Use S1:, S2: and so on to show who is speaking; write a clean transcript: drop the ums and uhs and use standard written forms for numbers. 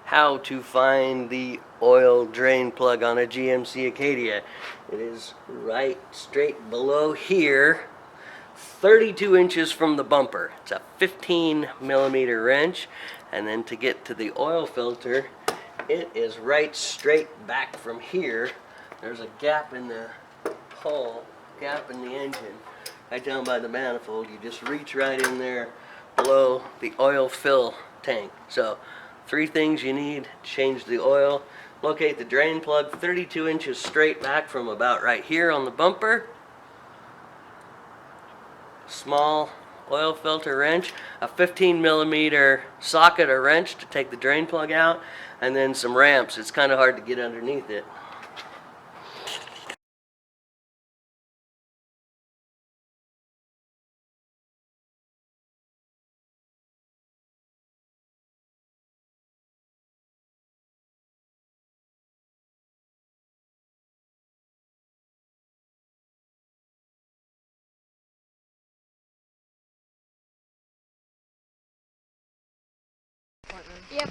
S1: how to find the oil drain plug on a GMC Acadia. It is right straight below here, 32 inches from the bumper. It's a 15mm wrench, and then to get to the oil filter, it is right straight back from here. There's a gap in the hull, gap in the engine, right down by the manifold. You just reach right in there below the oil fill tank. So 3 things you need to change the oil. Locate the drain plug 32 inches straight back from about right here on the bumper. Small oil filter wrench, a 15mm socket or wrench to take the drain plug out, and then some ramps. It's kind of hard to get underneath it.
S2: Yep.